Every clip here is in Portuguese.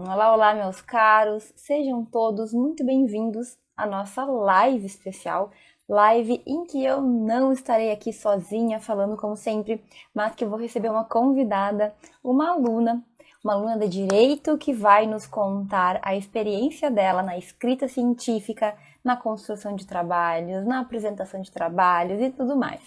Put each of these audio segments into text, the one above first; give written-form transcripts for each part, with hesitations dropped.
Olá, olá, meus caros, sejam todos muito bem-vindos à nossa live especial, live em que eu não estarei aqui sozinha falando como sempre, mas que eu vou receber uma convidada, uma aluna de Direito que vai nos contar a experiência dela na escrita científica, na construção de trabalhos, na apresentação de trabalhos e tudo mais.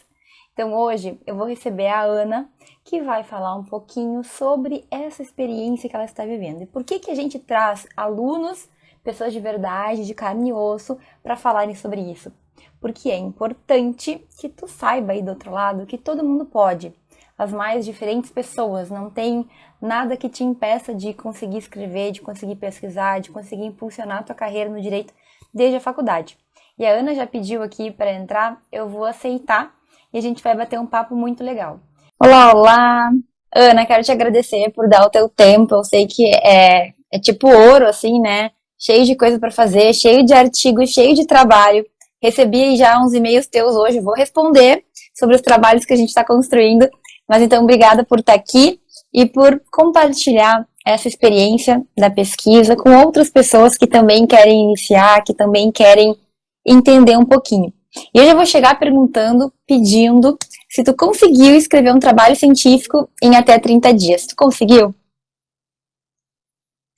Então hoje eu vou receber a Ana, que vai falar um pouquinho sobre essa experiência que ela está vivendo. E por que a gente traz alunos, pessoas de verdade, de carne e osso, para falarem sobre isso? Porque é importante que tu saiba aí do outro lado que todo mundo pode. As mais diferentes pessoas, não tem nada que te impeça de conseguir escrever, de conseguir pesquisar, de conseguir impulsionar a tua carreira no direito desde a faculdade. E a Ana já pediu aqui para entrar, eu vou aceitar. E a gente vai bater um papo muito legal. Olá, olá! Ana, quero te agradecer por dar o teu tempo. Eu sei que é tipo ouro, assim, né? Cheio de coisa para fazer, cheio de artigos, cheio de trabalho. Recebi aí já uns e-mails teus hoje, vou responder sobre os trabalhos que a gente está construindo. Mas então, obrigada por estar aqui e por compartilhar essa experiência da pesquisa com outras pessoas que também querem iniciar, que também querem entender um pouquinho. E eu já vou chegar perguntando, pedindo, se tu conseguiu escrever um trabalho científico em até 30 dias. Tu conseguiu?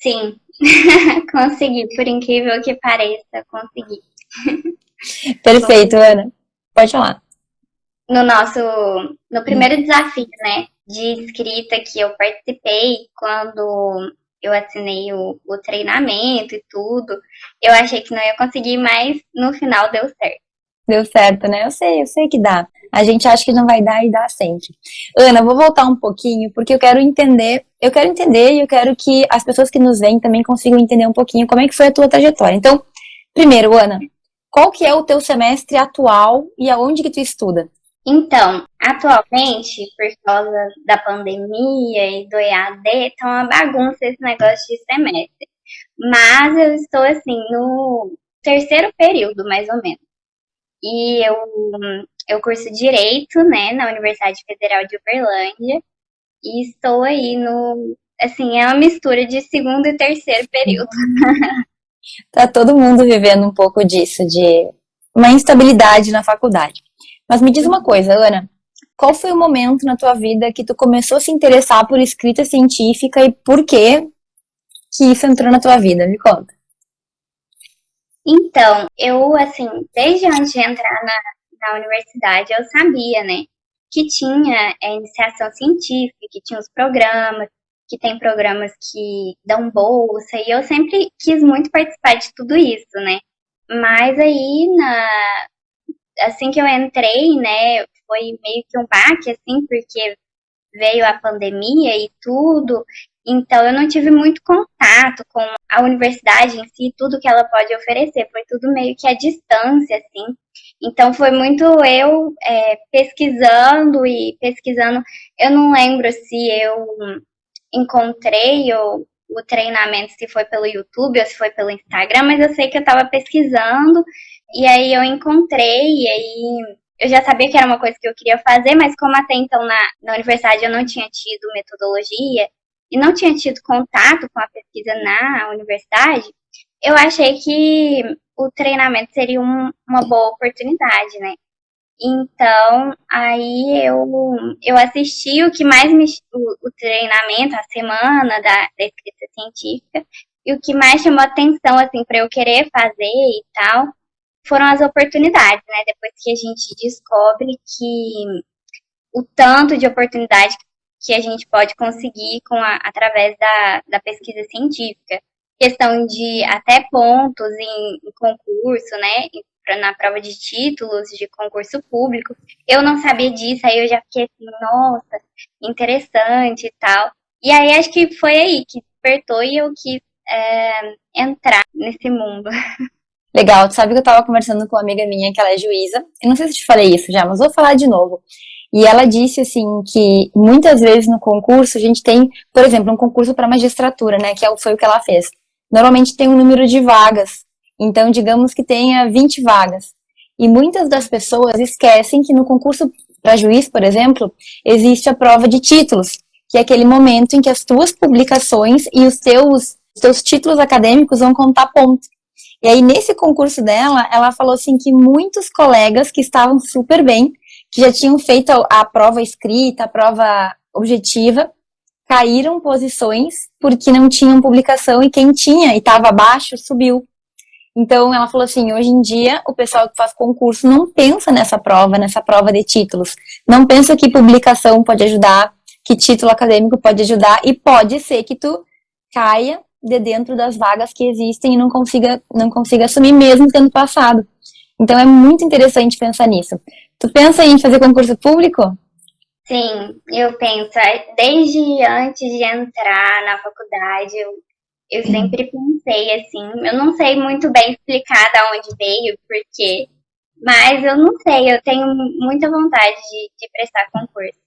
Sim, consegui, por incrível que pareça, consegui. Perfeito, Ana. Pode falar. No primeiro desafio, né, de escrita que eu participei, quando eu assinei o treinamento e tudo, eu achei que não ia conseguir, mas no final deu certo. Deu certo, né? Eu sei que dá. A gente acha que não vai dar e dá sempre. Ana, eu vou voltar um pouquinho, porque eu quero entender e eu quero que as pessoas que nos veem também consigam entender um pouquinho como é que foi a tua trajetória. Então, primeiro, Ana, qual que é o teu semestre atual e aonde que tu estuda? Então, atualmente, por causa da pandemia e do EAD, tá uma bagunça esse negócio de semestre. Mas eu estou, assim, no terceiro período, mais ou menos. E eu curso Direito, né, na Universidade Federal de Uberlândia. E estou aí assim, é uma mistura de segundo e terceiro período. Tá todo mundo vivendo um pouco disso, de uma instabilidade na faculdade. Mas me diz uma coisa, Ana, qual foi o momento na tua vida que tu começou a se interessar por escrita científica e por que isso entrou na tua vida? Me conta. Então, eu, assim, desde antes de entrar na universidade, eu sabia, né, que tinha iniciação científica, que tinha os programas, que tem programas que dão bolsa, e eu sempre quis muito participar de tudo isso, né. Mas aí, assim que eu entrei, né, foi meio que um baque, assim, porque veio a pandemia e tudo, então eu não tive muito contato com a universidade em si, tudo que ela pode oferecer, foi tudo meio que à distância, assim. Então foi muito eu pesquisando e pesquisando. Eu não lembro se eu encontrei o treinamento, se foi pelo YouTube ou se foi pelo Instagram, mas eu sei que eu estava pesquisando e aí eu encontrei, e aí eu já sabia que era uma coisa que eu queria fazer, mas como até então na universidade eu não tinha tido metodologia e não tinha tido contato com a pesquisa na universidade, eu achei que o treinamento seria uma boa oportunidade, né? Então, aí eu assisti o que mais o treinamento, a semana da escrita científica, e o que mais chamou atenção, assim, para eu querer fazer e tal, foram as oportunidades, né? Depois que a gente descobre que o tanto de oportunidade que a gente pode conseguir através da pesquisa científica. Questão de até pontos em concurso, né? Na prova de títulos de concurso público. Eu não sabia disso, aí eu já fiquei assim, nossa, interessante e tal. E aí acho que foi aí que despertou e eu quis entrar nesse mundo. Legal, tu sabe que eu tava conversando com uma amiga minha que ela é juíza, eu não sei se eu te falei isso já, mas vou falar de novo. E ela disse assim que muitas vezes no concurso a gente tem, por exemplo, um concurso para magistratura, né, foi o que ela fez. Normalmente tem um número de vagas. Então, digamos que tenha 20 vagas. E muitas das pessoas esquecem que no concurso para juiz, por exemplo, existe a prova de títulos, que é aquele momento em que as tuas publicações e os teus teus títulos acadêmicos vão contar ponto. E aí, nesse concurso dela, ela falou assim que muitos colegas que estavam super bem, que já tinham feito a prova escrita, a prova objetiva, caíram posições porque não tinham publicação e quem tinha e estava abaixo subiu. Então, ela falou assim, hoje em dia, o pessoal que faz concurso não pensa nessa prova de títulos. Não pensa que publicação pode ajudar, que título acadêmico pode ajudar, e pode ser que tu caia de dentro das vagas que existem e não consiga assumir mesmo tendo passado. Então, é muito interessante pensar nisso. Tu pensa em fazer concurso público? Sim, eu penso, desde antes de entrar na faculdade, eu sempre pensei assim, eu não sei muito bem explicar de onde veio, porque, mas eu não sei, eu tenho muita vontade de prestar concurso.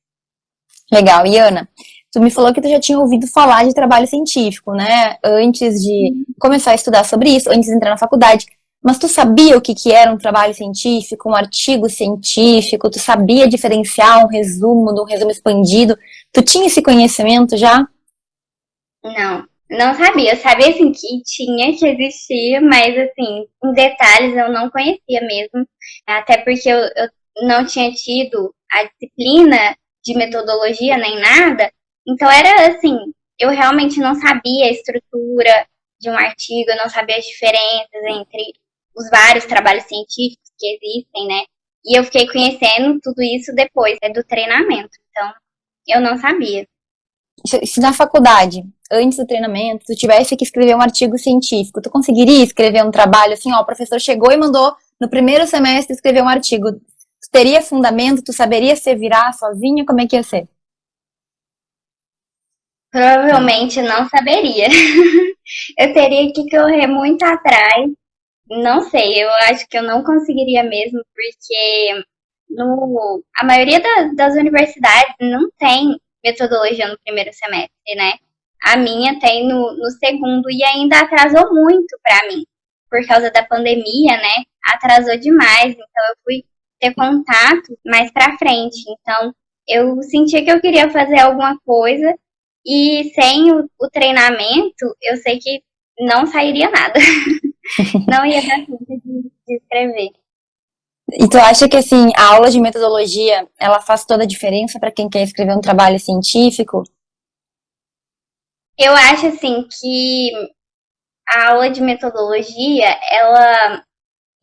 Legal. E Ana, tu me falou que tu já tinha ouvido falar de trabalho científico, né? Antes de começar a estudar sobre isso, antes de entrar na faculdade. Mas tu sabia o que que era um trabalho científico, um artigo científico? Tu sabia diferenciar um resumo de um resumo expandido? Tu tinha esse conhecimento já? Não sabia. Eu sabia, assim, que tinha, que existia, mas, assim, em detalhes eu não conhecia mesmo. Até porque eu não tinha tido a disciplina de metodologia nem nada. Então era, assim, eu realmente não sabia a estrutura de um artigo, eu não sabia as diferenças entre os vários trabalhos científicos que existem, né? E eu fiquei conhecendo tudo isso depois, do treinamento. Então, eu não sabia. Se na faculdade, antes do treinamento, tu tivesse que escrever um artigo científico, tu conseguiria escrever um trabalho assim, ó, o professor chegou e mandou no primeiro semestre escrever um artigo. Tu teria fundamento, tu saberia se virar sozinha, como é que ia ser? Provavelmente não saberia. Eu teria que correr muito atrás. Não sei, eu acho que eu não conseguiria mesmo, porque a maioria das universidades não tem metodologia no primeiro semestre, né? A minha tem no segundo e ainda atrasou muito para mim, por causa da pandemia, né? Atrasou demais, então eu fui ter contato mais para frente. Então eu sentia que eu queria fazer alguma coisa e sem o treinamento, eu sei que não sairia nada. Não ia dar tempo de escrever. E tu acha que assim, a aula de metodologia, ela faz toda a diferença para quem quer escrever um trabalho científico? Eu acho assim que a aula de metodologia, ela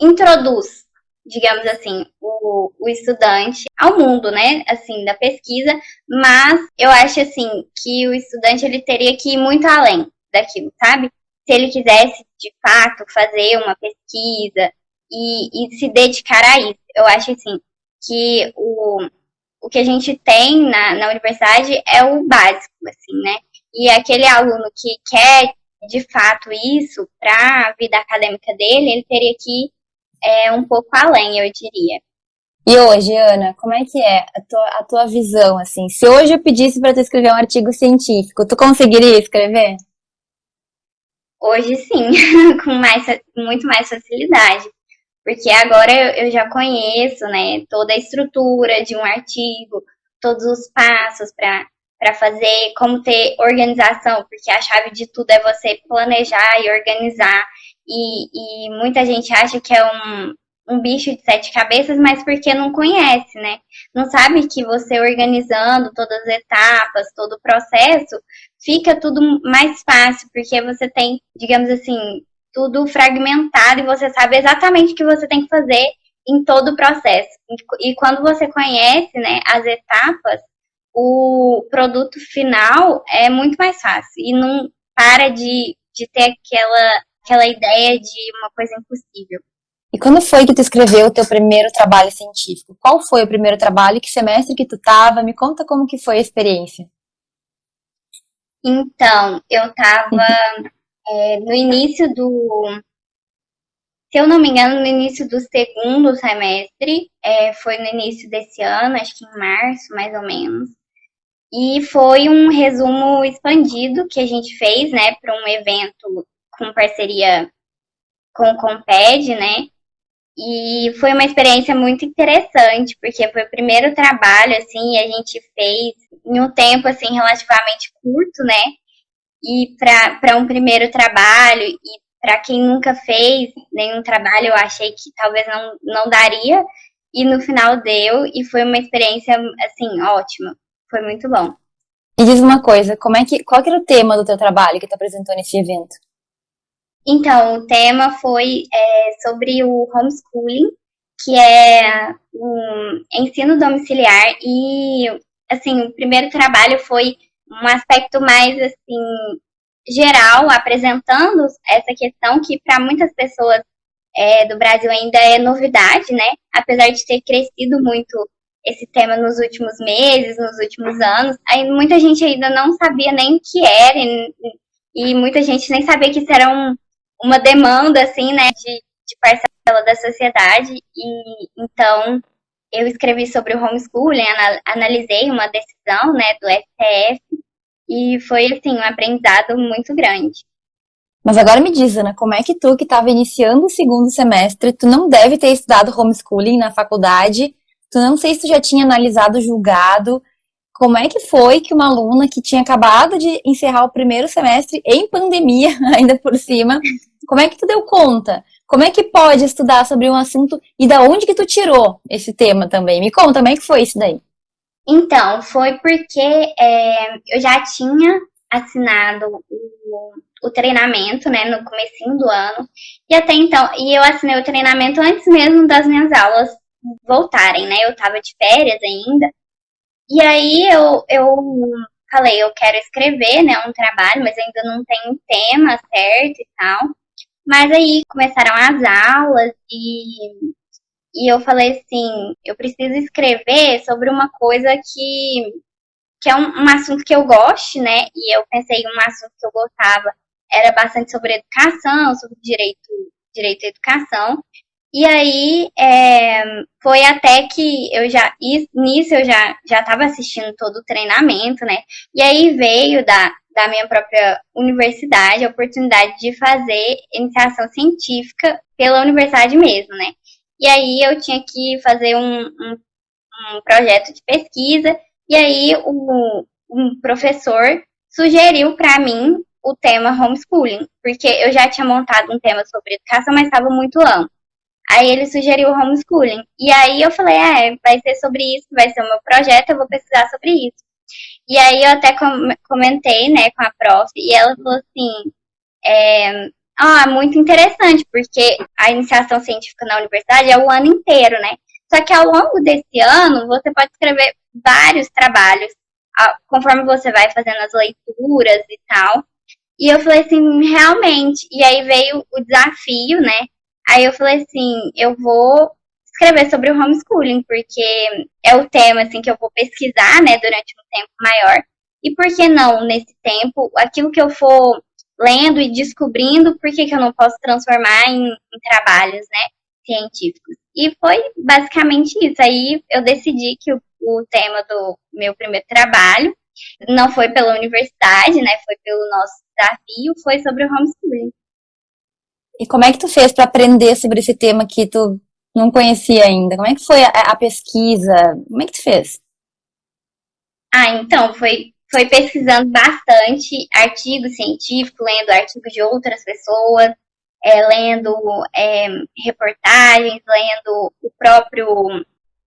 introduz, digamos assim, o estudante ao mundo, né, assim, da pesquisa, mas eu acho assim que o estudante ele teria que ir muito além daquilo, sabe? Se ele quisesse de fato fazer uma pesquisa e se dedicar a isso, eu acho assim que o que a gente tem na universidade é o básico, assim, né? E aquele aluno que quer de fato isso para a vida acadêmica dele, ele teria que ir um pouco além, eu diria. E hoje, Ana, como é que é a tua visão, assim? Se hoje eu pedisse para tu escrever um artigo científico, tu conseguiria escrever? Hoje sim, muito mais facilidade, porque agora eu já conheço, né, toda a estrutura de um artigo, todos os passos para fazer, como ter organização, porque a chave de tudo é você planejar e organizar. E muita gente acha que é um bicho de sete cabeças, mas porque não conhece, né? Não sabe que você organizando todas as etapas, todo o processo, fica tudo mais fácil, porque você tem, digamos assim, tudo fragmentado e você sabe exatamente o que você tem que fazer em todo o processo. E quando você conhece, né, as etapas, o produto final é muito mais fácil e não para de ter aquela ideia de uma coisa impossível. E quando foi que tu escreveu o teu primeiro trabalho científico? Qual foi o primeiro trabalho? Que semestre que tu tava? Me conta como que foi a experiência. Então, eu estava no início se eu não me engano, no início do segundo semestre, foi no início desse ano, acho que em março, mais ou menos. E foi um resumo expandido que a gente fez, né, para um evento com parceria com o Comped, né? E foi uma experiência muito interessante, porque foi o primeiro trabalho, assim, e a gente fez em um tempo, assim, relativamente curto, né? E para um primeiro trabalho, e para quem nunca fez nenhum trabalho, eu achei que talvez não daria, e no final deu, e foi uma experiência, assim, ótima. Foi muito bom. E diz uma coisa, qual que era o tema do teu trabalho que tu apresentou nesse evento? Então, o tema foi sobre o homeschooling, que é um ensino domiciliar, e, assim, o primeiro trabalho foi um aspecto mais, assim, geral, apresentando essa questão que para muitas pessoas do Brasil ainda é novidade, né? Apesar de ter crescido muito esse tema nos últimos meses, nos últimos anos, aí muita gente ainda não sabia nem o que era, e muita gente nem sabia que isso era uma demanda, assim, né, de parcela da sociedade, e então eu escrevi sobre o homeschooling, analisei uma decisão, né, do STF, e foi, assim, um aprendizado muito grande. Mas agora me diz, Ana, como é que tu, que estava iniciando o segundo semestre, tu não deve ter estudado homeschooling na faculdade, tu não sei se tu já tinha analisado o julgado, como é que foi que uma aluna que tinha acabado de encerrar o primeiro semestre em pandemia, ainda por cima, como é que tu deu conta? Como é que pode estudar sobre um assunto e da onde que tu tirou esse tema também? Me conta, como é que foi isso daí? Então, foi porque eu já tinha assinado o treinamento, né, no comecinho do ano, e até então, e eu assinei o treinamento antes mesmo das minhas aulas voltarem, né, eu tava de férias ainda, e aí eu falei, eu quero escrever, né, um trabalho, mas ainda não tenho o tema certo e tal, mas aí começaram as aulas, e eu falei assim, eu preciso escrever sobre uma coisa que é um assunto que eu gosto, né? E eu pensei em um assunto que eu gostava, era bastante sobre educação, sobre direito à educação. E aí foi até que nisso eu já estava assistindo todo o treinamento, né? E aí veio da minha própria universidade a oportunidade de fazer iniciação científica pela universidade mesmo, né? E aí eu tinha que fazer um projeto de pesquisa, e aí um professor sugeriu para mim o tema homeschooling, porque eu já tinha montado um tema sobre educação, mas estava muito amplo. Aí ele sugeriu o homeschooling. E aí eu falei, vai ser sobre isso, vai ser o meu projeto, eu vou pesquisar sobre isso. E aí eu até comentei, né, com a prof, e ela falou assim, muito interessante, porque a iniciação científica na universidade é o ano inteiro, né? Só que ao longo desse ano, você pode escrever vários trabalhos, conforme você vai fazendo as leituras e tal. E eu falei assim, realmente. E aí veio o desafio, né? Aí eu falei assim, eu vou escrever sobre o homeschooling, porque é o tema assim que eu vou pesquisar, né, durante um tempo maior. E por que não, nesse tempo, aquilo que eu for lendo e descobrindo, por que eu não posso transformar em trabalhos, né, científicos? E foi basicamente isso. Aí eu decidi que o tema do meu primeiro trabalho não foi pela universidade, né, foi pelo nosso desafio, foi sobre o homeschooling. E como é que tu fez para aprender sobre esse tema que tu não conhecia ainda? Como é que foi a pesquisa? Como é que tu fez? Então, foi pesquisando bastante artigo científico, lendo artigos de outras pessoas, lendo reportagens, lendo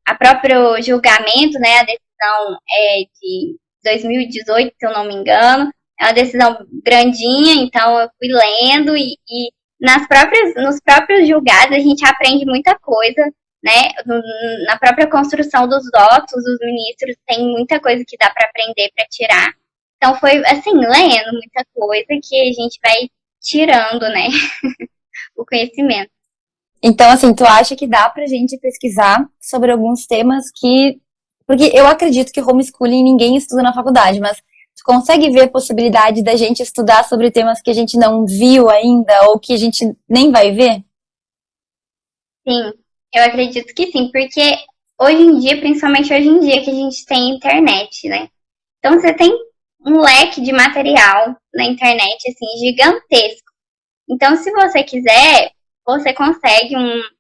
a próprio julgamento, né, a decisão de 2018, se eu não me engano, é uma decisão grandinha, então eu fui lendo e nos próprios julgados a gente aprende muita coisa, né? Na própria construção dos votos dos ministros tem muita coisa que dá para aprender, para tirar. Então foi assim, lendo muita coisa que a gente vai tirando, né? O conhecimento. Então, assim, tu acha que dá pra gente pesquisar sobre alguns temas que. Porque eu acredito que homeschooling ninguém estuda na faculdade, mas tu consegue ver a possibilidade da gente estudar sobre temas que a gente não viu ainda ou que a gente nem vai ver? Sim, eu acredito que sim, porque hoje em dia, principalmente hoje em dia que a gente tem internet, né? Então você tem um leque de material na internet assim gigantesco. Então, se você quiser, você consegue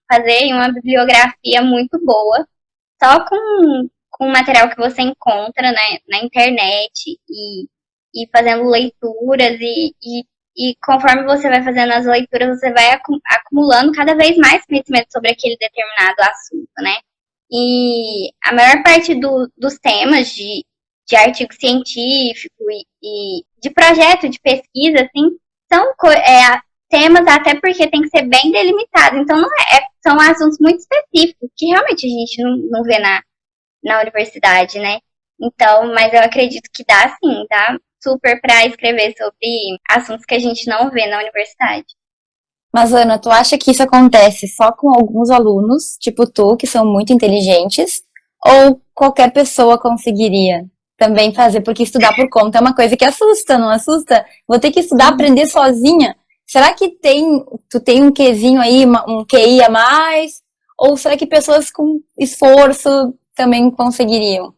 fazer uma bibliografia muito boa só com o material que você encontra, né, na internet e fazendo leituras e conforme você vai fazendo as leituras, você vai acumulando cada vez mais conhecimento sobre aquele determinado assunto, né? E a maior parte dos temas de artigo científico e de projeto de pesquisa, assim, são temas até porque tem que ser bem delimitado. Então, não são assuntos muito específicos que realmente a gente não vê na universidade, né? Então, mas eu acredito que dá sim, dá super para escrever sobre assuntos que a gente não vê na universidade. Mas, Ana, tu acha que isso acontece só com alguns alunos, tipo tu, que são muito inteligentes, ou qualquer pessoa conseguiria também fazer? Porque estudar por conta é uma coisa que assusta, não assusta? Vou ter que estudar, aprender sozinha. Será que tu tem um quezinho aí, um QI a mais? Ou será que pessoas com esforço também conseguiriam?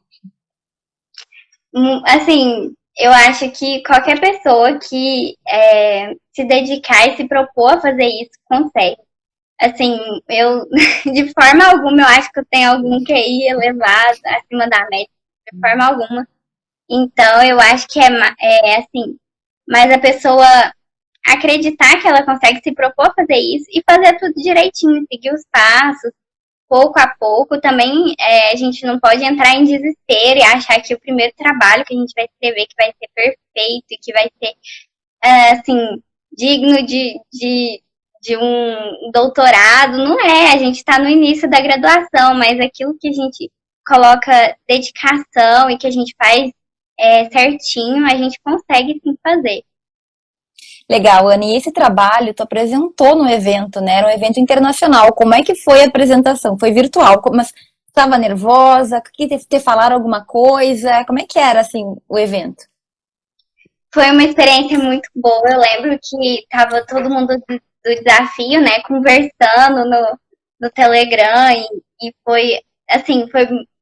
Assim, eu acho que qualquer pessoa que se dedicar e se propor a fazer isso consegue. Assim, eu, de forma alguma, eu acho que eu tenho algum QI elevado, acima da média, de forma alguma. Então, eu acho que é assim, mas a pessoa acreditar que ela consegue se propor a fazer isso e fazer tudo direitinho, seguir os passos, pouco a pouco. Também a gente não pode entrar em desespero e achar que o primeiro trabalho que a gente vai escrever que vai ser perfeito e que vai ser assim digno de um doutorado. Não é, a gente está no início da graduação, mas aquilo que a gente coloca dedicação e que a gente faz certinho, a gente consegue sim fazer. Legal, Ana. E esse trabalho tu apresentou no evento, né? Era um evento internacional. Como é que foi a apresentação? Foi virtual, mas estava nervosa? Que te falaram alguma coisa? Como é que era, assim, o evento? Foi uma experiência muito boa. Eu lembro que estava todo mundo do desafio, né, conversando no Telegram e foi, assim,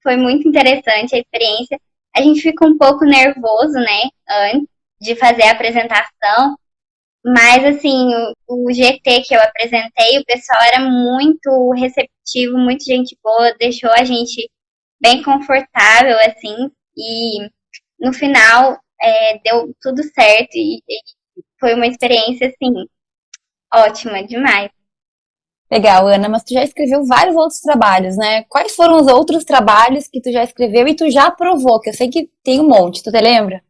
foi muito interessante a experiência. A gente ficou um pouco nervoso, né, antes de fazer a apresentação, mas, assim, o GT que eu apresentei, o pessoal era muito receptivo, muito gente boa, deixou a gente bem confortável, assim, e no final deu tudo certo e foi uma experiência, assim, ótima, demais. Legal, Ana, mas tu já escreveu vários outros trabalhos, né? Quais foram os outros trabalhos que tu já escreveu e tu já aprovou? Que eu sei que tem um monte, tu te lembra?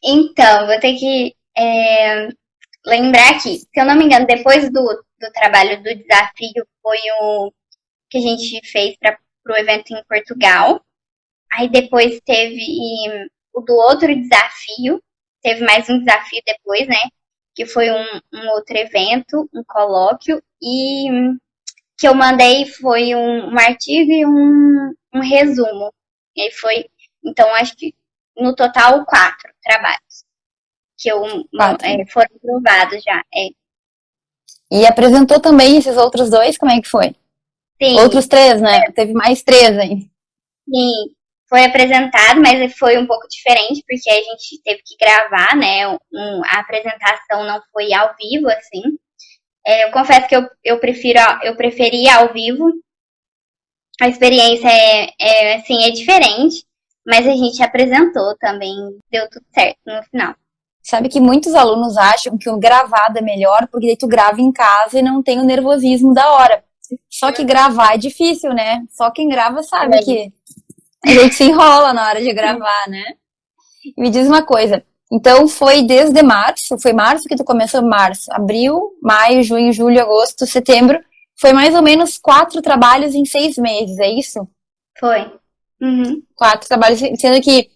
Então, vou ter que lembrar aqui. Se eu não me engano, depois do trabalho do desafio, foi o que a gente fez para o evento em Portugal. Aí depois teve o do outro desafio. Teve mais um desafio depois, né? Que foi um outro evento, um colóquio. E que eu mandei foi um artigo e um resumo. E aí foi, então, acho que no total 4 trabalhos que Quatro. foram aprovados já. E apresentou também esses outros dois, como é que foi? Sim, Outros três, né? Teve mais três ainda. sim, foi apresentado, mas foi um pouco diferente, porque a gente teve que gravar, né? A apresentação não foi ao vivo, assim. Eu confesso que eu preferi ao vivo. A experiência assim, é diferente, mas a gente apresentou também, deu tudo certo no final. Sabe que muitos alunos acham que o gravado é melhor porque daí tu grava em casa e não tem o nervosismo da hora. Só que gravar é difícil, né? Só quem grava sabe que a gente se enrola na hora de gravar, né? E me diz uma coisa, então foi desde março, foi março que tu começou? Março, abril, maio, junho, julho, agosto, setembro. Foi mais ou menos 4 trabalhos em 6 meses, é isso? Foi. Uhum. 4 trabalhos, sendo que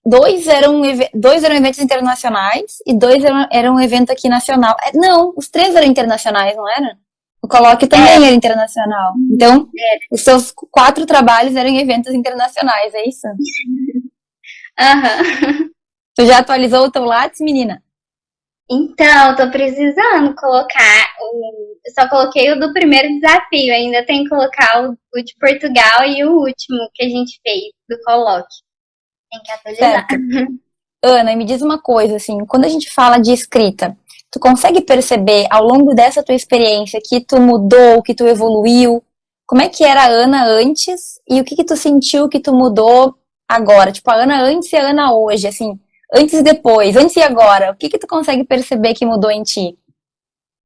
dois eram eventos internacionais e dois eram um evento aqui nacional. Não, os 3 eram internacionais, não era? O colóquio também era internacional. Então, os seus 4 trabalhos eram em eventos internacionais, é isso? Uhum. Tu já atualizou o teu Lattes, menina? Então, tô precisando colocar eu só coloquei o do primeiro desafio, ainda tem que colocar o de Portugal e o último que a gente fez, do colóquio. Tem que atualizar. Certo. Ana, me diz uma coisa, assim, quando a gente fala de escrita, tu consegue perceber ao longo dessa tua experiência que tu mudou, que tu evoluiu? Como é que era a Ana antes e o que tu sentiu que tu mudou agora? Tipo, a Ana antes e a Ana hoje, assim, antes e depois, antes e agora. O que que tu consegue perceber que mudou em ti?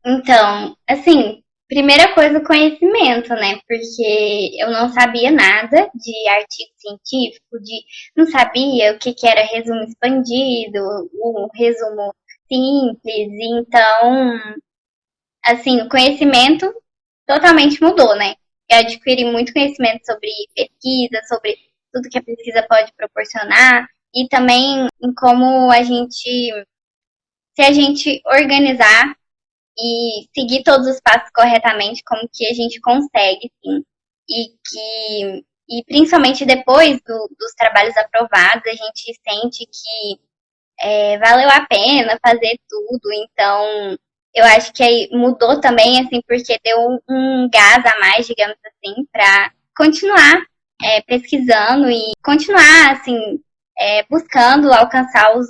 Então, assim, primeira coisa, o conhecimento, né? Porque eu não sabia nada de artigo científico, não sabia o que que era resumo expandido, o resumo simples. Então, assim, o conhecimento totalmente mudou, né? Eu adquiri muito conhecimento sobre pesquisa, sobre tudo que a pesquisa pode proporcionar e também em como se a gente organizar e seguir todos os passos corretamente, como que a gente consegue, sim. E principalmente depois dos trabalhos aprovados, a gente sente que valeu a pena fazer tudo. Então, eu acho que aí mudou também, assim, porque deu um gás a mais, digamos assim, para continuar pesquisando e continuar, assim, buscando alcançar os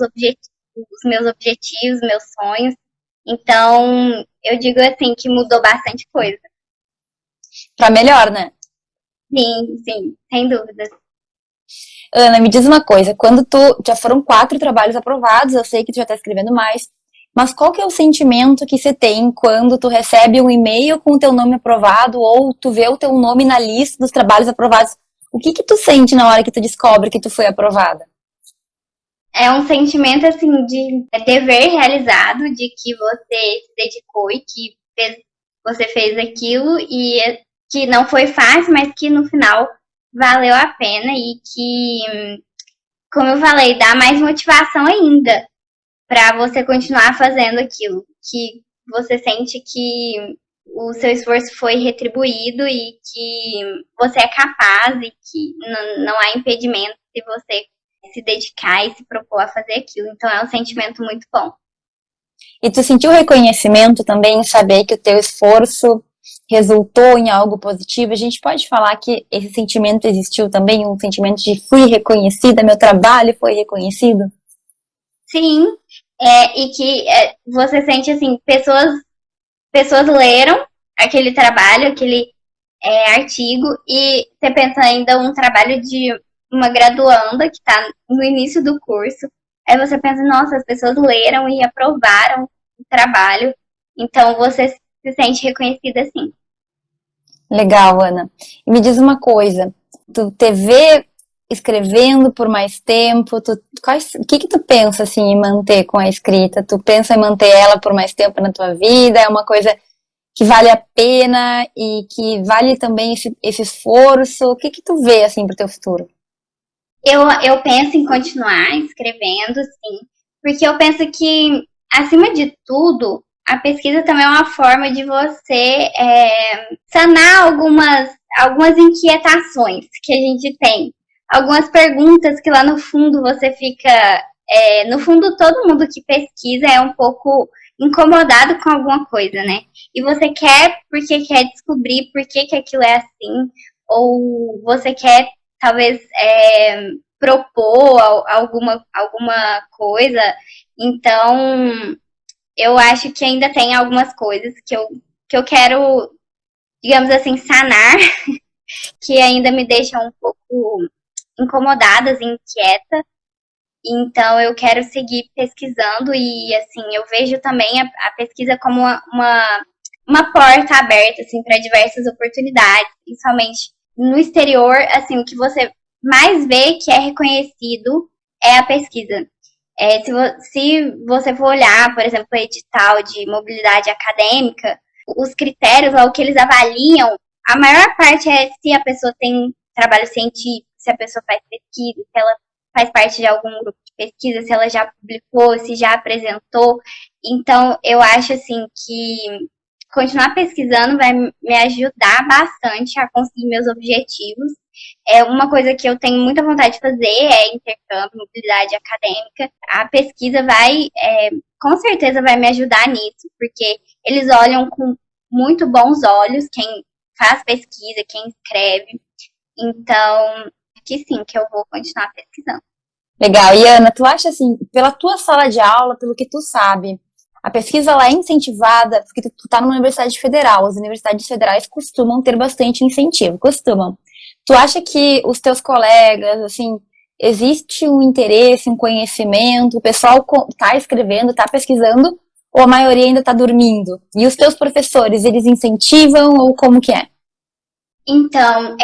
meus objetivos, meus sonhos. Então, eu digo assim que mudou bastante coisa. Pra melhor, né? Sim, sim, sem dúvidas. Ana, me diz uma coisa, quando tu já foram 4 trabalhos aprovados, eu sei que tu já tá escrevendo mais, mas qual que é o sentimento que você tem quando tu recebe um e-mail com o teu nome aprovado ou tu vê o teu nome na lista dos trabalhos aprovados? O que que tu sente na hora que tu descobre que tu foi aprovada? É um sentimento assim de dever realizado, de que você se dedicou e que você fez aquilo e que não foi fácil, mas que no final valeu a pena e que, como eu falei, dá mais motivação ainda para você continuar fazendo aquilo, que você sente que o seu esforço foi retribuído e que você é capaz e que não há impedimento se você se dedicar e se propor a fazer aquilo. Então é um sentimento muito bom. E tu sentiu reconhecimento também em saber que o teu esforço resultou em algo positivo? A gente pode falar que esse sentimento existiu também, um sentimento de fui reconhecida, meu trabalho foi reconhecido? Sim, e que você sente assim, pessoas leram aquele trabalho, aquele artigo, e você pensa ainda um trabalho de uma graduanda que está no início do curso. Aí você pensa, nossa, as pessoas leram e aprovaram o trabalho. Então você se sente reconhecida assim. Legal, Ana. E me diz uma coisa, tu te vê escrevendo por mais tempo? O que que tu pensa assim em manter com a escrita? Tu pensa em manter ela por mais tempo na tua vida? É uma coisa que vale a pena e que vale também esse esforço? O que que tu vê assim pro teu futuro? Eu penso em continuar escrevendo, sim, porque eu penso que, acima de tudo, a pesquisa também é uma forma de você sanar algumas inquietações que a gente tem. Algumas perguntas que lá no fundo você fica. No fundo, todo mundo que pesquisa é um pouco incomodado com alguma coisa, né? E você quer porque quer descobrir por que aquilo é assim, ou você quer talvez propor alguma coisa. Então, eu acho que ainda tem algumas coisas que eu quero, digamos assim, sanar, que ainda me deixam um pouco incomodadas e inquieta. Então, eu quero seguir pesquisando e, assim, eu vejo também a pesquisa como uma porta aberta, assim, para diversas oportunidades, principalmente no exterior, assim, o que você mais vê que é reconhecido é a pesquisa. Se você for olhar, por exemplo, o edital de mobilidade acadêmica, os critérios, ou o que eles avaliam, a maior parte é se a pessoa tem trabalho científico, se a pessoa faz pesquisa, se ela faz parte de algum grupo de pesquisa, se ela já publicou, se já apresentou. Então, eu acho assim que continuar pesquisando vai me ajudar bastante a conseguir meus objetivos. É uma coisa que eu tenho muita vontade de fazer é intercâmbio, mobilidade acadêmica. A pesquisa com certeza vai me ajudar nisso, porque eles olham com muito bons olhos quem faz pesquisa, quem escreve. Então, que sim, que eu vou continuar pesquisando. Legal. E Ana, tu acha assim, pela tua sala de aula, pelo que tu sabe, a pesquisa ela é incentivada, porque tu tá numa universidade federal, as universidades federais costumam ter bastante incentivo, costumam. Tu acha que os teus colegas, assim, Existe um interesse, um conhecimento, o pessoal está escrevendo, está pesquisando, ou a maioria ainda está dormindo? E os teus professores, eles incentivam ou como que é? Então,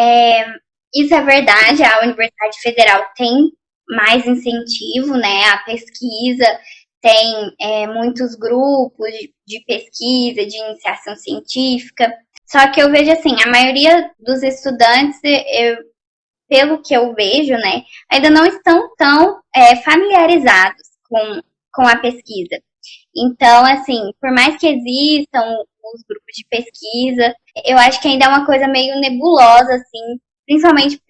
isso é verdade, a Universidade Federal tem mais incentivo, né, à pesquisa, tem muitos grupos de pesquisa, de iniciação científica, só que eu vejo assim, a maioria dos estudantes, pelo que eu vejo, né, ainda não estão tão familiarizados com a pesquisa. Então, assim, por mais que existam os grupos de pesquisa, eu acho que ainda é uma coisa meio nebulosa, assim, principalmente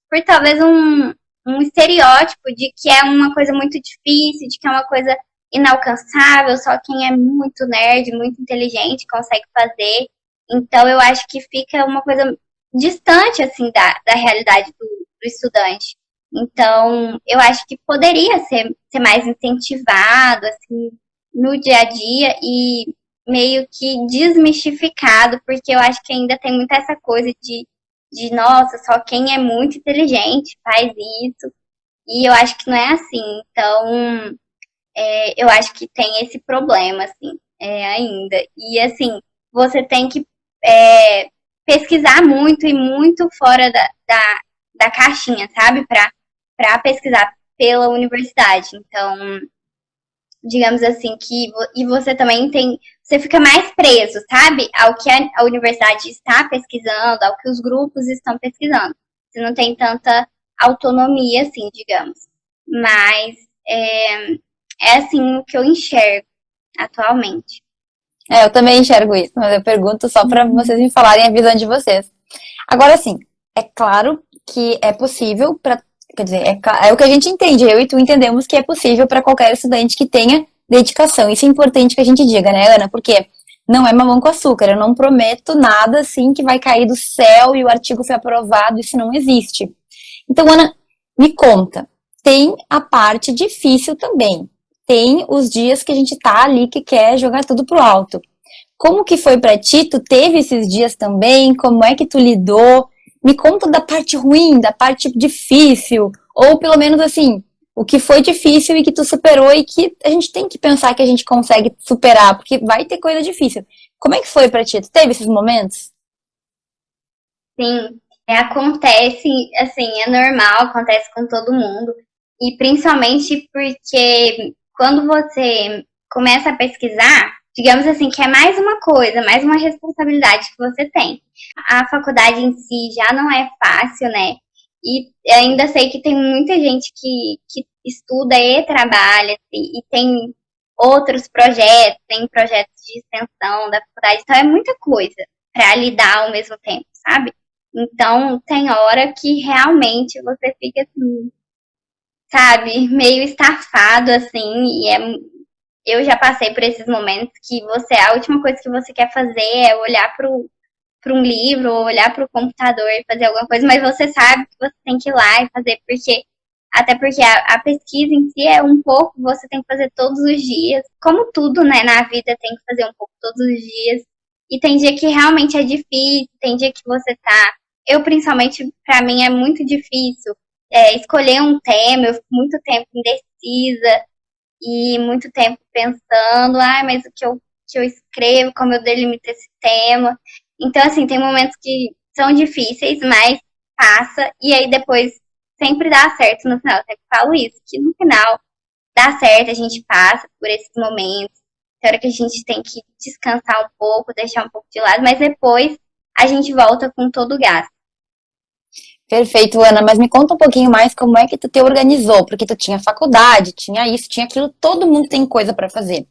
por talvez um estereótipo de que é uma coisa muito difícil, de que é uma coisa inalcançável, só quem é muito nerd, muito inteligente consegue fazer. Então, eu acho que fica uma coisa distante, assim, da realidade do estudante. Então, eu acho que poderia ser mais incentivado, assim, no dia a dia e meio que desmistificado, porque eu acho que ainda tem muito essa coisa nossa, só quem é muito inteligente faz isso. E eu acho que não é assim. Então, eu acho que tem esse problema, assim, ainda. E, assim, você tem que pesquisar muito e muito fora da caixinha, sabe? Para pesquisar pela universidade. Então, digamos assim, e você também você fica mais preso, sabe? Ao que a universidade está pesquisando, ao que os grupos estão pesquisando. Você não tem tanta autonomia, assim, digamos. Mas é assim o que eu enxergo atualmente. Eu também enxergo isso, mas eu pergunto só para vocês me falarem a visão de vocês. Agora, sim, é claro que é possível para. Quer dizer, é o que a gente entende, eu e tu entendemos que é possível para qualquer estudante que tenha dedicação. Isso é importante que a gente diga, né, Ana? Porque não é mamão com açúcar. Eu não prometo nada assim que vai cair do céu e o artigo foi aprovado, isso não existe. Então, Ana, me conta, tem a parte difícil também. Tem os dias que a gente tá ali que quer jogar tudo pro alto. Como que foi pra ti? Tu teve esses dias também? Como é que tu lidou? Me conta da parte ruim, da parte difícil, ou pelo menos assim, o que foi difícil e que tu superou e que a gente tem que pensar que a gente consegue superar, porque vai ter coisa difícil. Como é que foi pra ti? Tu teve esses momentos? Sim, acontece, assim, é normal, acontece com todo mundo. E principalmente porque quando você começa a pesquisar, digamos assim, que é mais uma coisa, mais uma responsabilidade que você tem. A faculdade em si já não é fácil, né? E ainda sei que tem muita gente que estuda e trabalha, e tem outros projetos, tem projetos de extensão da faculdade, então é muita coisa para lidar ao mesmo tempo, sabe? Então, tem hora que realmente você fica assim, sabe, meio estafado, assim, eu já passei por esses momentos que a última coisa que você quer fazer é olhar para um livro, ou olhar para o computador e fazer alguma coisa, mas você sabe que você tem que ir lá e fazer, até porque a pesquisa em si é um pouco, você tem que fazer todos os dias, como tudo, né, na vida tem que fazer um pouco todos os dias, e tem dia que realmente é difícil, tem dia que você tá principalmente, para mim, é muito difícil escolher um tema. Eu fico muito tempo indecisa e muito tempo pensando, mas o que eu escrevo, como eu delimito esse tema. Então, assim, tem momentos que são difíceis, mas passa, e aí depois sempre dá certo no final. Eu sempre falo isso, que no final dá certo, a gente passa por esses momentos. Tem hora que a gente tem que descansar um pouco, deixar um pouco de lado, mas depois a gente volta com todo o gás. Perfeito, Ana, mas me conta um pouquinho mais como é que tu te organizou, porque tu tinha faculdade, tinha isso, tinha aquilo, todo mundo tem coisa para fazer.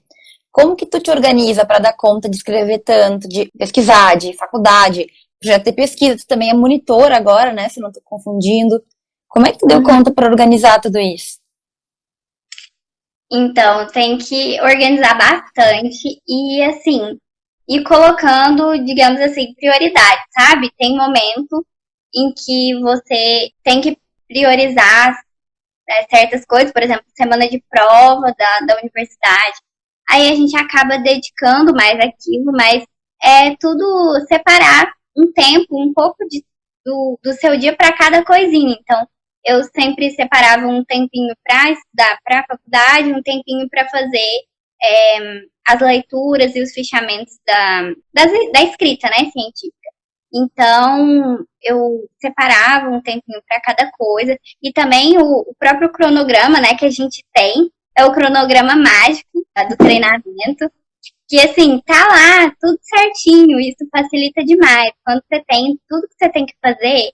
Como que tu te organiza para dar conta de escrever tanto, de pesquisar, de faculdade, projeto de pesquisa, tu também é monitor agora, né, se não tô confundindo. Como é que tu deu conta para organizar tudo isso? Então, tem que organizar bastante e, assim, ir colocando, digamos assim, prioridades, sabe? Tem momento em que você tem que priorizar certas coisas, por exemplo, semana de prova da universidade. Aí a gente acaba dedicando mais aquilo, mas é tudo separar um tempo, um pouco do seu dia para cada coisinha. Então, eu sempre separava um tempinho para estudar para a faculdade, um tempinho para fazer as leituras e os fichamentos da escrita, né, científica. Então, eu separava um tempinho para cada coisa. E também o próprio cronograma, né, que a gente tem, é o cronograma mágico, tá, do treinamento. Que, assim, tá lá, tudo certinho. Isso facilita demais. Quando você tem tudo que você tem que fazer,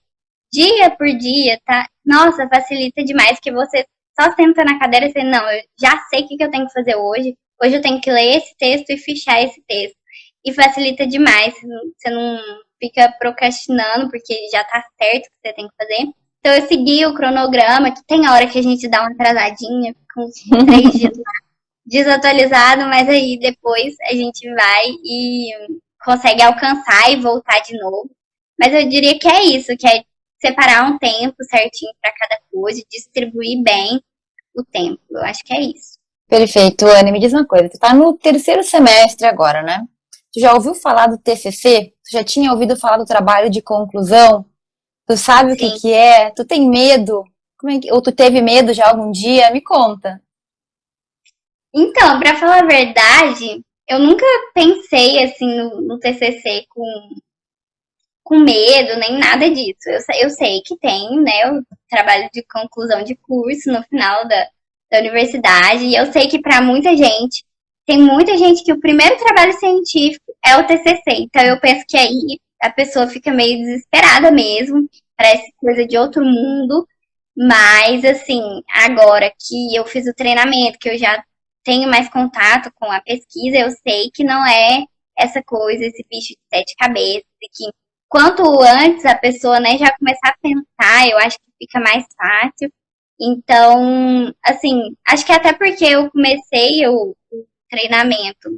dia por dia, tá? Nossa, facilita demais. Que você só senta na cadeira e você, não, eu já sei o que eu tenho que fazer hoje. Hoje eu tenho que ler esse texto e fichar esse texto. E facilita demais. Você não fica procrastinando, porque já tá certo o que você tem que fazer. Então eu segui o cronograma, que tem a hora que a gente dá uma atrasadinha, com uns 3 dias lá, desatualizado, mas aí depois a gente vai e consegue alcançar e voltar de novo. Mas eu diria que é isso, que é separar um tempo certinho para cada coisa, distribuir bem o tempo. Eu acho que é isso. Perfeito, Anne, me diz uma coisa, tu tá no terceiro semestre agora, né? Tu já ouviu falar do TCC? Tu já tinha ouvido falar do trabalho de conclusão? Tu sabe o que Sim. que é? Tu tem medo? Ou tu teve medo já algum dia? Me conta. Então, para falar a verdade, eu nunca pensei assim no TCC com medo, nem nada disso. Eu sei que tem, né, o trabalho de conclusão de curso no final da universidade, e eu sei que para muita gente, tem muita gente que o primeiro trabalho científico é o TCC. Então eu penso que aí a pessoa fica meio desesperada mesmo, parece coisa de outro mundo. Mas, assim, agora que eu fiz o treinamento, que eu já tenho mais contato com a pesquisa, eu sei que não é essa coisa, esse bicho de 7 cabeças, e que quanto antes a pessoa, né, já começar a pensar, eu acho que fica mais fácil. Então, assim, acho que até porque eu comecei o treinamento,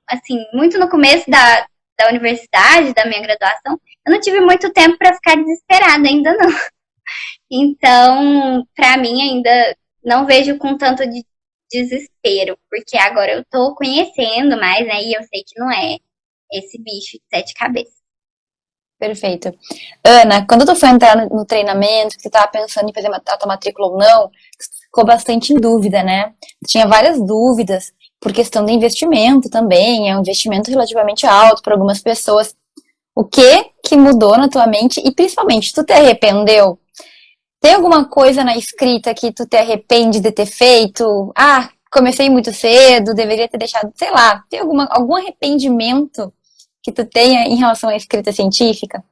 assim, muito no começo da universidade, da minha graduação, eu não tive muito tempo para ficar desesperada ainda não. Então, para mim ainda não vejo com tanto de desespero, porque agora eu tô conhecendo mais, né? E eu sei que não é esse bicho de 7 cabeças. Perfeito. Ana, quando tu foi entrar no treinamento, que tu tava pensando em fazer a tua matrícula ou não, tu ficou bastante em dúvida, né? Tinha várias dúvidas por questão de investimento também, é um investimento relativamente alto para algumas pessoas. O que mudou na tua mente e principalmente, tu te arrependeu? Tem alguma coisa na escrita que tu te arrepende de ter feito? Ah, comecei muito cedo, deveria ter deixado, sei lá, tem algum arrependimento que tu tenha em relação à escrita científica?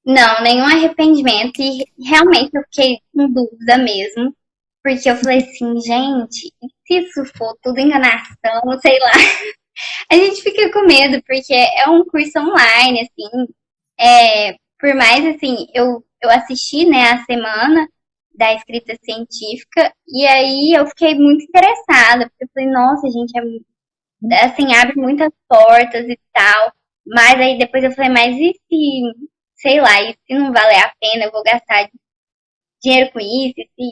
Não, nenhum arrependimento. E realmente eu fiquei com dúvida mesmo. Porque eu falei assim, gente, e se isso for tudo enganação, sei lá. A gente fica com medo, porque é um curso online, assim. Por mais, assim, eu assisti, né, a semana da escrita científica, e aí eu fiquei muito interessada, porque eu falei, nossa, gente, assim, abre muitas portas e tal. Mas aí depois eu falei, mas e se, sei lá, e se não valer a pena, eu vou gastar dinheiro com isso, e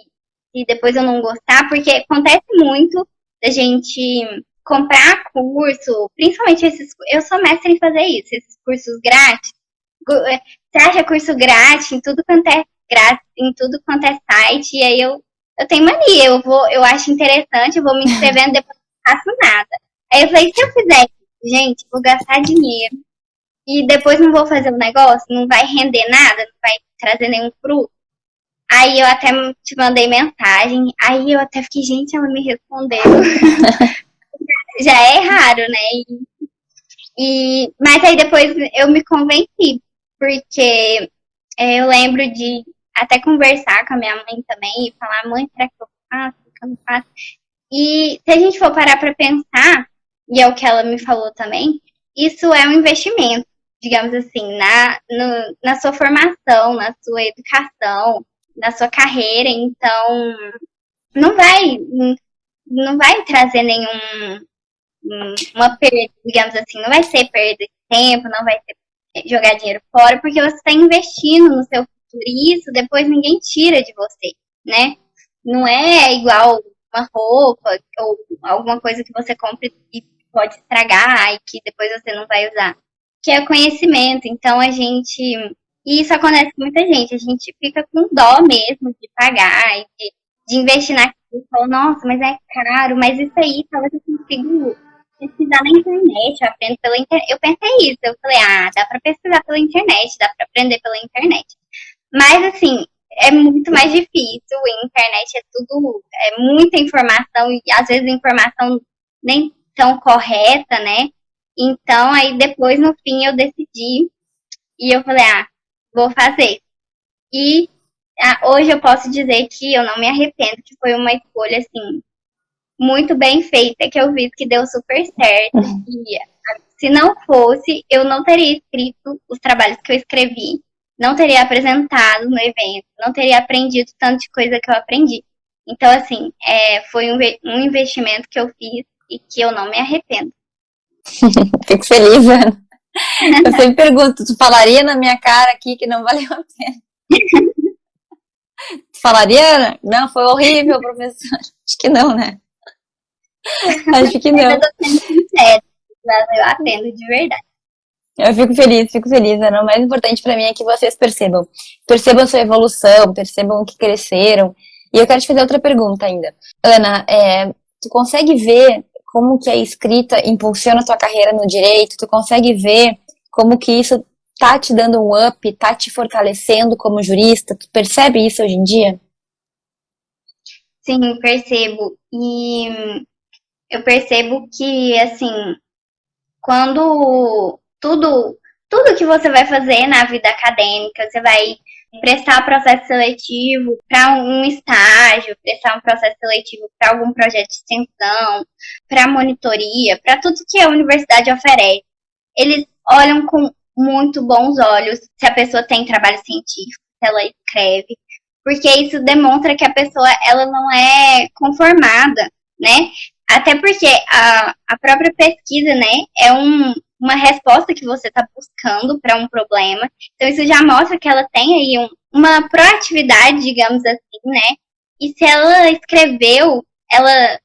se depois eu não gostar, porque acontece muito da gente comprar curso, principalmente esses, eu sou mestre em fazer isso, esses cursos grátis. Você acha curso grátis em tudo quanto é grátis, em tudo quanto é site, e aí eu tenho mania, eu acho interessante, eu vou me inscrevendo, depois não faço nada. Aí eu falei, se eu fizer isso, gente, vou gastar dinheiro e depois não vou fazer o negócio, não vai render nada, não vai trazer nenhum fruto. Aí eu até te mandei mensagem, aí eu até fiquei, gente, ela me respondeu. Já é raro, né? Mas aí depois eu me convenci, porque eu lembro de até conversar com a minha mãe também e falar, mãe, será que eu faço? Que eu não faço? E se a gente for parar para pensar, e é o que ela me falou também, isso é um investimento, digamos assim, na sua formação, na sua educação, na sua carreira. Então, não vai, não vai trazer uma perda, digamos assim, não vai ser perda de tempo, não vai ser jogar dinheiro fora, porque você está investindo no seu futuro e isso depois ninguém tira de você, né? Não é igual uma roupa ou alguma coisa que você compra e pode estragar e que depois você não vai usar. Que é conhecimento. Então a gente E isso acontece com muita gente. A gente fica com dó mesmo de pagar e de investir naquilo. Fala, nossa, mas é caro, mas isso aí talvez eu consiga pesquisar na internet, eu aprendo pela internet. Eu pensei isso, eu falei, dá pra pesquisar pela internet, dá pra aprender pela internet. Mas, assim, é muito mais difícil, a internet é muita informação, e às vezes a informação nem tão correta, né? Então, aí depois, no fim, eu decidi, e eu falei, vou fazer. E hoje eu posso dizer que eu não me arrependo, que foi uma escolha, assim, muito bem feita, que eu vi que deu super certo. E se não fosse, eu não teria escrito os trabalhos que eu escrevi, não teria apresentado no evento, não teria aprendido tanto de coisa que eu aprendi. Então, assim, foi um investimento que eu fiz e que eu não me arrependo. Fico feliz, Ana. Eu sempre pergunto, tu falaria na minha cara aqui que não valeu a pena? Tu falaria, Ana? Não, foi horrível, professor. Acho que não, né? Acho que não. Eu tô sendo sincera, valeu a pena, de verdade. Eu fico feliz, Ana. O mais importante pra mim é que vocês percebam. Percebam a sua evolução, percebam que cresceram. E eu quero te fazer outra pergunta ainda. Ana, tu consegue ver como que a escrita impulsiona a tua carreira no direito? Tu consegue ver como que isso tá te dando um up, tá te fortalecendo como jurista? Tu percebe isso hoje em dia? Sim, percebo. E eu percebo que, assim, quando tudo que você vai fazer na vida acadêmica, você vai prestar processo seletivo para um estágio, prestar um processo seletivo para algum projeto de extensão, para monitoria, para tudo que a universidade oferece. Eles olham com muito bons olhos se a pessoa tem trabalho científico, se ela escreve, porque isso demonstra que a pessoa ela não é conformada, né? Até porque a própria pesquisa, né, é uma resposta que você está buscando para um problema. Então, isso já mostra que ela tem aí uma proatividade, digamos assim, né? E se ela escreveu, ela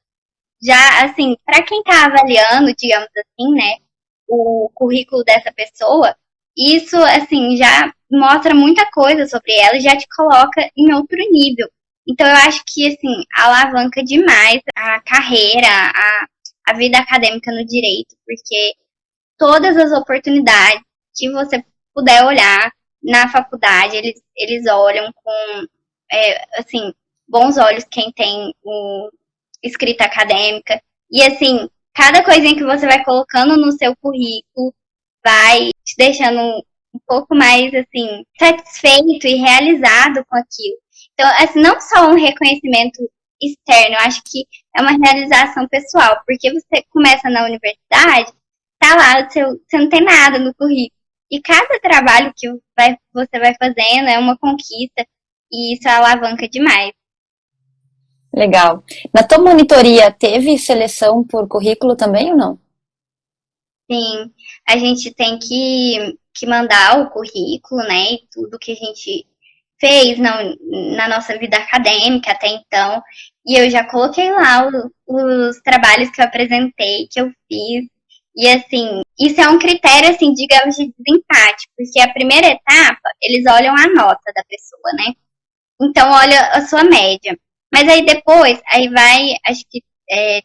já, assim, para quem está avaliando, digamos assim, né, o currículo dessa pessoa, isso, assim, já mostra muita coisa sobre ela e já te coloca em outro nível. Então, eu acho que, assim, alavanca demais a carreira, a vida acadêmica no direito, porque todas as oportunidades que você puder olhar na faculdade, eles olham com, assim, bons olhos quem tem escrita acadêmica. E, assim, cada coisinha que você vai colocando no seu currículo vai te deixando um pouco mais, assim, satisfeito e realizado com aquilo. Então, assim, não só um reconhecimento externo, eu acho que é uma realização pessoal, porque você começa na universidade, tá lá, você não tem nada no currículo. E cada trabalho que você vai fazendo é uma conquista, e isso alavanca demais. Legal. Na tua monitoria, teve seleção por currículo também ou não? Sim, a gente tem que mandar o currículo, né, e tudo que a gente fez na nossa vida acadêmica até então. E eu já coloquei lá os trabalhos que eu apresentei, que eu fiz. E, assim, isso é um critério, assim, digamos, de desempate, porque a primeira etapa, eles olham a nota da pessoa, né? Então, olha a sua média. Mas aí depois, aí vai, acho que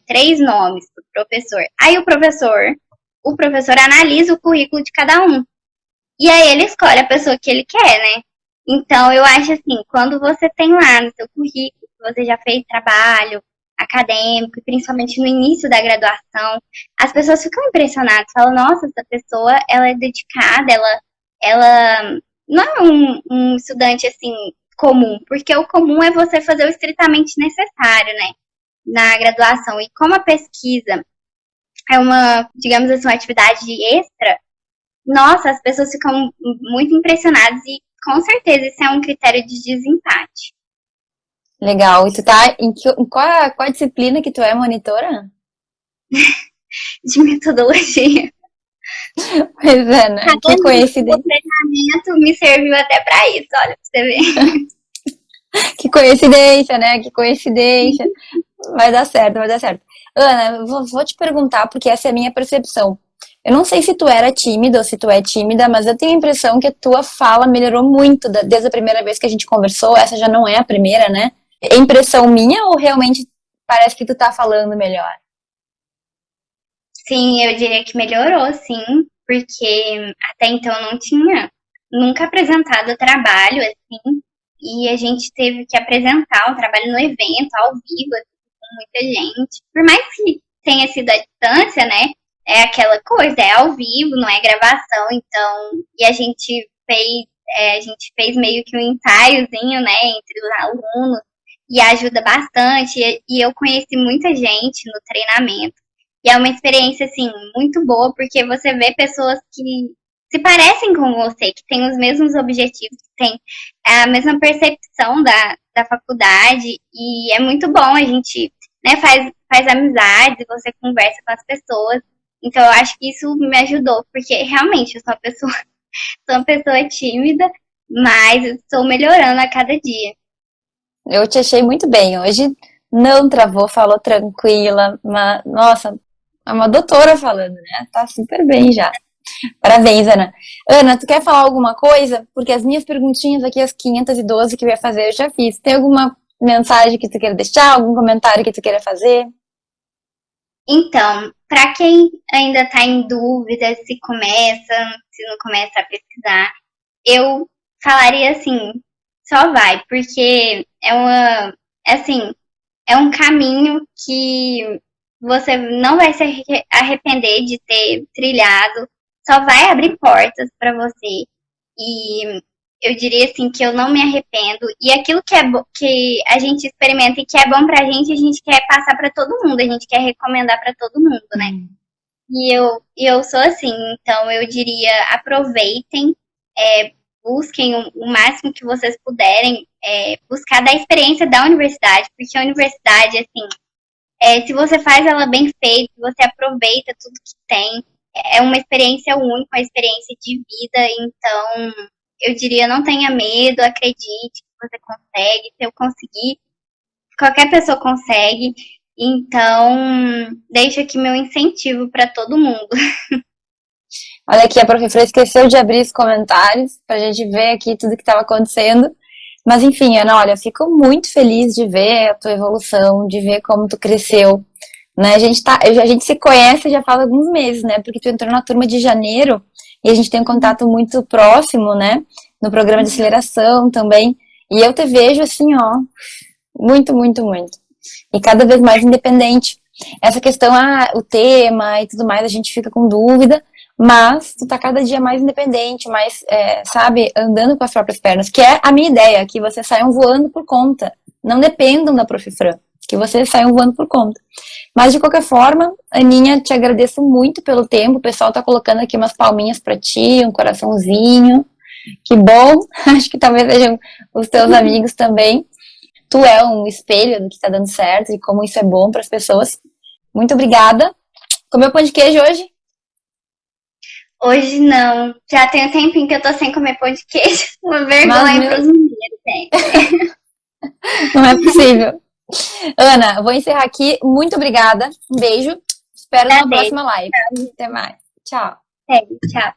3 nomes pro professor. Aí o professor analisa o currículo de cada um. E aí ele escolhe a pessoa que ele quer, né? Então, eu acho assim, quando você tem lá no seu currículo, que você já fez trabalho acadêmico, principalmente no início da graduação, as pessoas ficam impressionadas, falam, nossa, essa pessoa, ela é dedicada, ela não é um estudante, assim, comum, porque o comum é você fazer o estritamente necessário, né, na graduação. E como a pesquisa é uma, digamos assim, uma atividade extra, nossa, as pessoas ficam muito impressionadas e com certeza isso é um critério de desempate. Legal. E tu tá em qual disciplina que tu é monitora? De metodologia. Pois é, né? Que coincidência. O treinamento me serviu até para isso, olha, pra você ver. Que coincidência, né? Que coincidência. Vai dar certo, vai dar certo. Ana, vou te perguntar, porque essa é a minha percepção. Eu não sei se tu era tímida ou se tu é tímida, mas eu tenho a impressão que a tua fala melhorou muito desde a primeira vez que a gente conversou. Essa já não é a primeira, né? É impressão minha ou realmente parece que tu tá falando melhor? Sim, eu diria que melhorou, sim, porque até então eu não tinha nunca apresentado trabalho, assim, e a gente teve que apresentar o trabalho no evento, ao vivo, assim, com muita gente. Por mais que tenha sido à distância, né? É aquela coisa, é ao vivo, não é gravação, então, e a gente fez meio que um ensaiozinho, né, entre os alunos, e ajuda bastante, e eu conheci muita gente no treinamento. E é uma experiência, assim, muito boa, porque você vê pessoas que se parecem com você, que têm os mesmos objetivos, que têm a mesma percepção da faculdade, e é muito bom, a gente, né, faz amizades, você conversa com as pessoas. Então, eu acho que isso me ajudou, porque realmente eu sou sou uma pessoa tímida, mas estou melhorando a cada dia. Eu te achei muito bem. Hoje não travou, falou tranquila. Nossa, é uma doutora falando, né? Tá super bem já. Parabéns, Ana. Ana, tu quer falar alguma coisa? Porque as minhas perguntinhas aqui, as 512 que eu ia fazer, eu já fiz. Tem alguma mensagem que tu queira deixar? Algum comentário que tu queira fazer? Então, para quem ainda está em dúvida se não começa a pesquisar, eu falaria assim, só vai, porque assim, é um caminho que você não vai se arrepender de ter trilhado, só vai abrir portas para você. E eu diria assim que eu não me arrependo. E aquilo que a gente experimenta e que é bom pra gente, a gente quer passar para todo mundo, a gente quer recomendar para todo mundo, né? E eu sou assim, então eu diria aproveitem, busquem o máximo que vocês puderem, buscar da experiência da universidade, porque a universidade, assim, se você faz ela bem feita, se você aproveita tudo que tem, é uma experiência única, uma experiência de vida, então eu diria não tenha medo, acredite que você consegue, se eu conseguir, qualquer pessoa consegue, então deixo aqui meu incentivo para todo mundo. Olha aqui, a professora esqueceu de abrir os comentários pra gente ver aqui tudo que estava acontecendo. Mas enfim, Ana, olha, fico muito feliz de ver a tua evolução, de ver como tu cresceu, né? A gente se conhece já faz alguns meses, né? Porque tu entrou na turma de janeiro e a gente tem um contato muito próximo, né? No programa de aceleração também. E eu te vejo assim, ó, muito, muito, muito. E cada vez mais independente. Essa questão, o tema e tudo mais, a gente fica com dúvida, mas tu tá cada dia mais independente, mais, sabe, andando com as próprias pernas, que é a minha ideia, que vocês saiam voando por conta. Não dependam da Prof. Fran, que vocês saiam voando por conta. Mas, de qualquer forma, Aninha, te agradeço muito pelo tempo. O pessoal tá colocando aqui umas palminhas pra ti, um coraçãozinho. Que bom. Acho que talvez sejam os teus amigos também. Tu é um espelho do que tá dando certo e como isso é bom para as pessoas. Muito obrigada. Comeu pão de queijo hoje? Hoje não, já tem um tempinho que eu tô sem comer pão de queijo, uma vergonha pros mineiros, tem. Não é possível. Ana, vou encerrar aqui. Muito obrigada. Um beijo. Espero na próxima live. Até mais. Tchau. Tchau.